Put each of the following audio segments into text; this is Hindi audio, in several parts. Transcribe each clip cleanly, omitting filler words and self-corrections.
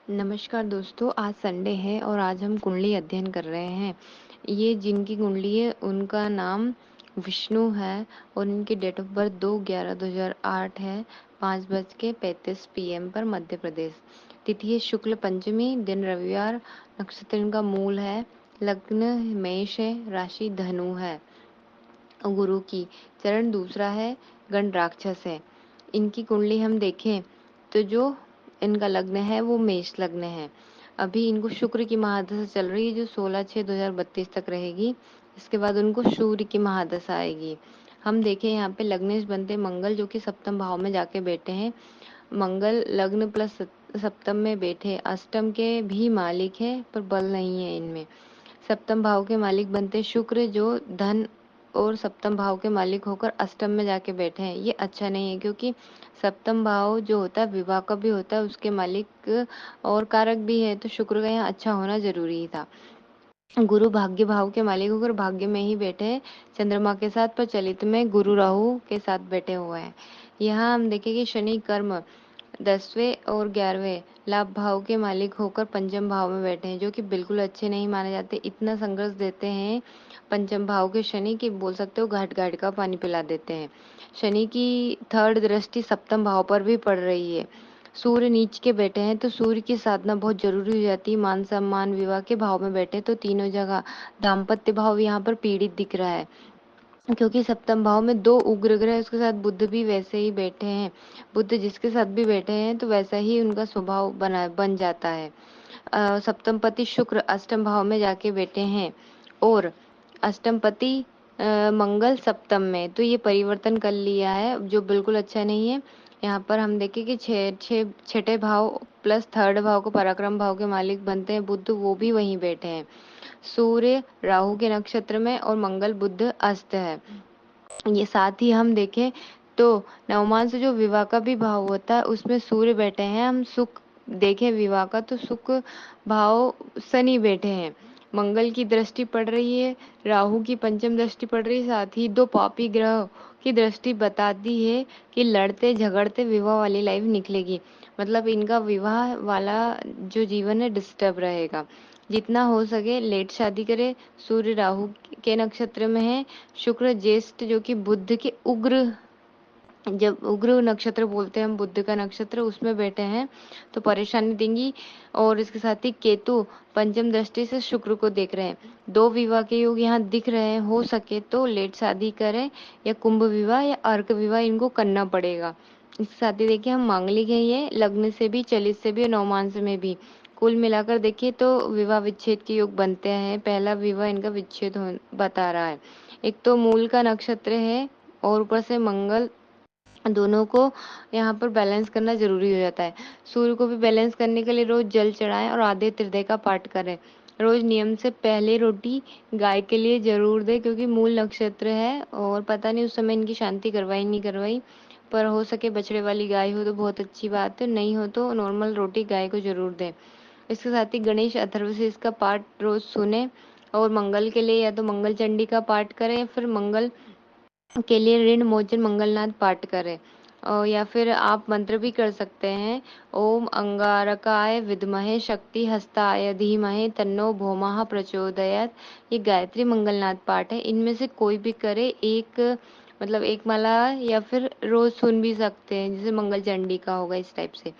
नमस्कार दोस्तों, आज संडे है और आज हम कुंडली अध्ययन कर रहे हैं। ये जिनकी कुंडली है उनका नाम विष्णु है और इनकी डेट ऑफ बर्थ 2/11/2008 है, 5:35 PM पर, मध्य प्रदेश। तिथि है शुक्ल पंचमी, दिन रविवार, नक्षत्र इनका मूल है, लग्न मेष है, राशि धनु है। गुरु की चरण दूसरा है, गण राक्षस है। इनकी कुंडली हम देखें तो जो इनका लग्न है वो मेष लग्न है। अभी इनको शुक्र की महादशा चल रही है जो 16/6/2032 तक रहेगी। इसके बाद उनको सूर्य की महादशा आएगी। हम देखें यहाँ पे लग्नेश बनते मंगल जो कि सप्तम भाव में जाके बैठे हैं। मंगल लग्न प्लस सप्तम में बैठे, अष्टम के भी मालिक है पर बल नहीं है इनमें। सप्तम भाव के मालिक बनते शुक्र जो धन और सप्तम भाव के मालिक होकर अष्टम में जाके बैठे हैं। ये अच्छा नहीं है क्योंकि सप्तम भाव जो होता है विवाह का भी होता है, उसके मालिक और कारक भी है, तो शुक्र का यहाँ अच्छा होना जरूरी था। गुरु भाग्य भाव के मालिक होकर भाग्य में ही बैठे हैं चंद्रमा के साथ, पर चलित में गुरु राहु के साथ बैठे हुए हैं। यहाँ हम देखें कि शनि कर्म 10वें और 11वें लाभ भाव के मालिक होकर पंचम भाव में बैठे हैं, जो कि बिल्कुल अच्छे नहीं माने जाते। इतना संघर्ष देते हैं पंचम भाव के शनि की बोल सकते हो घाट घाट का पानी पिला देते हैं। शनि की थर्ड दृष्टि सप्तम भाव पर भी पड़ रही है। सूर्य नीच के बैठे हैं तो सूर्य की साधना बहुत जरूरी हो जाती है। मान सम्मान विवाह के भाव में बैठे तो तीनों जगह दाम्पत्य भाव यहाँ पर पीड़ित दिख रहा है, क्योंकि सप्तम भाव में दो उग्र ग्रह, उसके साथ बुध भी वैसे ही बैठे हैं। बुध जिसके साथ भी बैठे हैं तो वैसा ही उनका स्वभाव बन जाता है। सप्तम पति शुक्र अष्टम भाव में जाके बैठे हैं और अष्टम पति मंगल सप्तम में, तो ये परिवर्तन कर लिया है जो बिल्कुल अच्छा नहीं है। यहाँ पर हम देखें कि छठे भाव प्लस थर्ड भाव को पराक्रम भाव के मालिक बनते हैं बुध, वो भी वहीं बैठे हैं। सूर्य राहु के नक्षत्र में और मंगल बुध अस्त है। ये साथ ही हम देखें तो नवमान से जो विवाह का भी भाव होता है उसमें सूर्य बैठे हैं। हम सुख देखें विवाह का तो सुख भाव शनि बैठे हैं। मंगल की दृष्टि पड़ रही है, राहु की पंचम दृष्टि पड़ रही है, साथ ही दो पापी ग्रह की दृष्टि बताती है कि लड़ते झगड़ते विवाह वाली लाइफ निकलेगी। मतलब इनका विवाह वाला जो जीवन है डिस्टर्ब रहेगा। जितना हो सके लेट शादी करे। सूर्य राहु के नक्षत्र में है, शुक्र ज्येष्ठ जो कि बुध के उग्र, जब उग्र नक्षत्र बोलते हैं हम बुध का नक्षत्र, उसमें बैठे हैं तो परेशानी देंगी। और इसके साथ ही केतु पंचम दृष्टि से शुक्र को देख रहे हैं। दो विवाह के योग यहाँ दिख रहे हैं। हो सके तो लेट शादी करें या कुंभ विवाह या अर्क विवाह इनको करना पड़ेगा। इसके साथ ही देखिए हम मांगलिक हैं, ये लग्न से भी चलित से भी और नवमांस में भी। कुल मिलाकर देखिए तो विवाह विच्छेद के योग बनते हैं। पहला विवाह इनका विच्छेद हो बता रहा है। एक तो मूल का नक्षत्र है और ऊपर से मंगल, दोनों को यहाँ पर बैलेंस करना जरूरी हो जाता है। सूर्य को भी बैलेंस करने के लिए रोज जल चढ़ाएं और आधे हृदय का पाठ करें। रोज नियम से पहले रोटी गाय के लिए जरूर दें, क्योंकि मूल नक्षत्र है और पता नहीं उस समय इनकी शांति करवाई नहीं करवाई। पर हो सके बछड़े वाली गाय हो तो बहुत अच्छी बात है, नहीं हो तो नॉर्मल रोटी गाय को जरूर दें। इसके साथ ही गणेश अथर्वशीष का पाठ रोज सुने और मंगल के लिए या तो मंगल चंडी का पाठ करें या फिर मंगल के लिए ऋण मोचन मंगलनाथ पाठ करें। या फिर आप मंत्र भी कर सकते हैं, ओम अंगारकाय विद्महे शक्ति हस्ताय धीमहि तन्नो भौमः प्रचोदयात्। ये गायत्री मंगलनाथ पाठ है। इनमें से कोई भी करे, एक मतलब एक माला या फिर रोज सुन भी सकते हैं, जैसे मंगल चंडी का होगा इस टाइप से।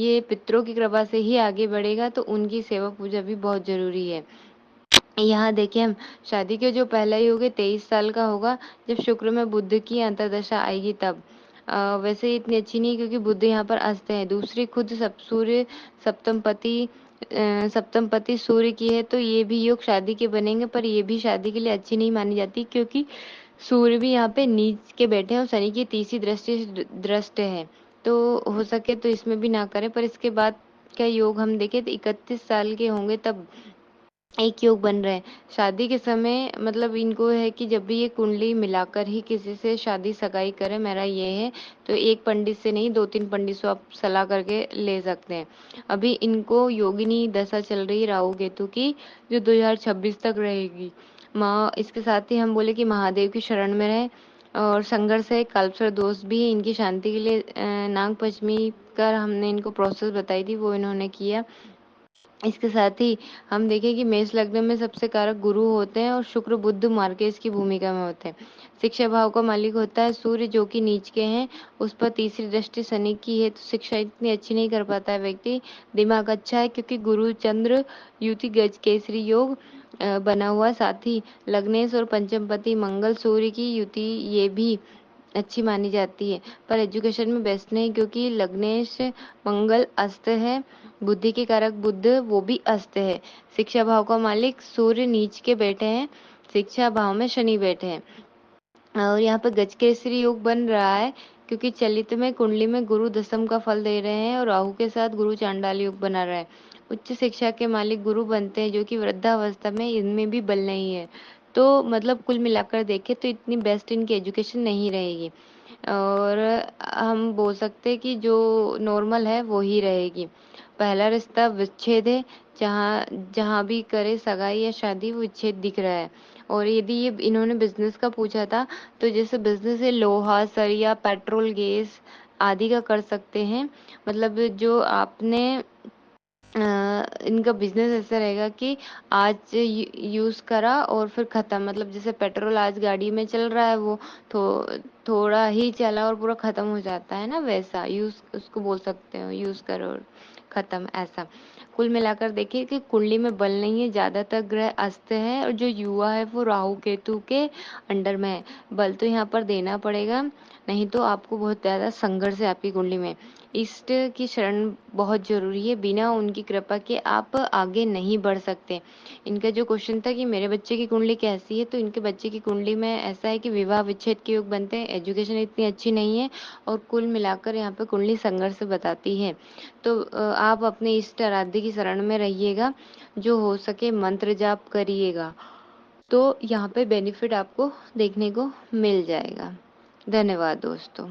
ये पितरों की कृपा से ही आगे बढ़ेगा, तो उनकी सेवा पूजा भी बहुत जरूरी है। यहाँ देखिए हम शादी के जो पहला योग है 23 साल का होगा, जब शुक्र में बुध की अंतर्दशा आएगी तब। वैसे ही इतनी अच्छी नहीं क्योंकि बुध यहाँ पर अस्त है। दूसरी खुद सब सूर्य सप्तम पति सप्तम पति सूर्य की है, तो ये भी योग शादी के बनेंगे, पर ये भी शादी के लिए अच्छी नहीं मानी जाती क्योंकि सूर्य भी यहाँ पे नीच के बैठे हैं और शनि की तीसरी दृष्टि से दृष्ट है। तो हो सके तो इसमें भी ना करें। पर इसके बाद का योग हम देखें तो 31 साल के होंगे तब एक योग बन रहे हैं। शादी के समय मतलब इनको है कि जब भी ये कुंडली मिलाकर ही किसी से शादी सगाई करें, मेरा ये है। तो एक पंडित से नहीं, 2-3 पंडित से आप सलाह करके ले सकते हैं। अभी इनको योगिनी दशा चल रही है राहु केतु की, जो 2026 तक रहेगी। माँ इसके साथ ही हम बोले कि महादेव की शरण में रहें। और संघर्ष है, कल्पसर दोष भी है। इनकी शांति के लिए नाग पंचमी कर हमने इनको प्रोसेस बताई थी, वो इन्होंने किया। इसके साथ ही हम देखें कि मेष लग्न में सबसे कारक गुरु होते हैं और शुक्र बुध मार्केज की भूमिका में होते हैं। शिक्षा भाव का मालिक होता है सूर्य, जो कि नीच के हैं। उस पर तीसरी दृष्टि शनि की है, तो शिक्षा इतनी अच्छी नहीं कर पाता है व्यक्ति। दिमाग अच्छा है क्योंकि गुरु चंद्र युति गज केसरी योग बना हुआ। साथ ही लग्नेश और पंचमपति मंगल सूर्य की युति ये भी अच्छी मानी जाती है, पर एजुकेशन में बेस्ट नहीं, क्योंकि लग्नेश मंगल अस्त है। बुद्धि के कारक बुध वो भी अस्त है। शिक्षा भाव का मालिक सूर्य नीच के बैठे हैं, शिक्षा भाव में शनि बैठे हैं। और यहाँ पे गजकेसरी योग बन रहा है, क्योंकि चलित में कुंडली में गुरु दशम का फल दे रहे हैं और राहु के साथ गुरु चांडाल योग बना रहा है। उच्च शिक्षा के मालिक गुरु बनते हैं, जो कि वृद्धावस्था में इनमें भी बल नहीं है। तो मतलब कुल मिलाकर देखें तो इतनी बेस्ट इनकी एजुकेशन नहीं रहेगी, और हम बोल सकते हैं कि जो नॉर्मल है वो ही रहेगी। पहला रिश्ता विच्छेद है, जहाँ जहाँ भी करे सगाई या शादी वो विच्छेद दिख रहा है। और यदि ये इन्होंने बिजनेस का पूछा था, तो जैसे बिजनेस है लोहा सरिया पेट्रोल गैस आदि का कर सकते हैं। मतलब जो आपने इनका बिजनेस ऐसा रहेगा कि आज यूज करा और फिर खत्म। मतलब जैसे पेट्रोल आज गाड़ी में चल रहा है, वो थोड़ा ही चला और पूरा खत्म हो जाता है ना, वैसा यूज उसको बोल सकते हो, यूज करो और खत्म, ऐसा। कुल मिलाकर देखिए कि कुंडली में बल नहीं है, ज्यादातर ग्रह अस्त है, और जो युवा है वो राहु केतु के अंडर में है। बल तो यहाँ पर देना पड़ेगा, नहीं तो आपको बहुत ज्यादा संघर्ष है आपकी कुंडली में। इष्ट की शरण बहुत जरूरी है, बिना उनकी कृपा के आप आगे नहीं बढ़ सकते। इनका जो क्वेश्चन था कि मेरे बच्चे की कुंडली कैसी है, तो इनके बच्चे की कुंडली में ऐसा है कि विवाह विच्छेद के योग बनते हैं, एजुकेशन इतनी अच्छी नहीं है, और कुल मिलाकर यहाँ पे कुंडली संघर्ष बताती है। तो आप अपने इष्ट आराध्य की शरण में रहिएगा, जो हो सके मंत्र जाप करिएगा, तो यहाँ पे बेनिफिट आपको देखने को मिल जाएगा। धन्यवाद दोस्तों।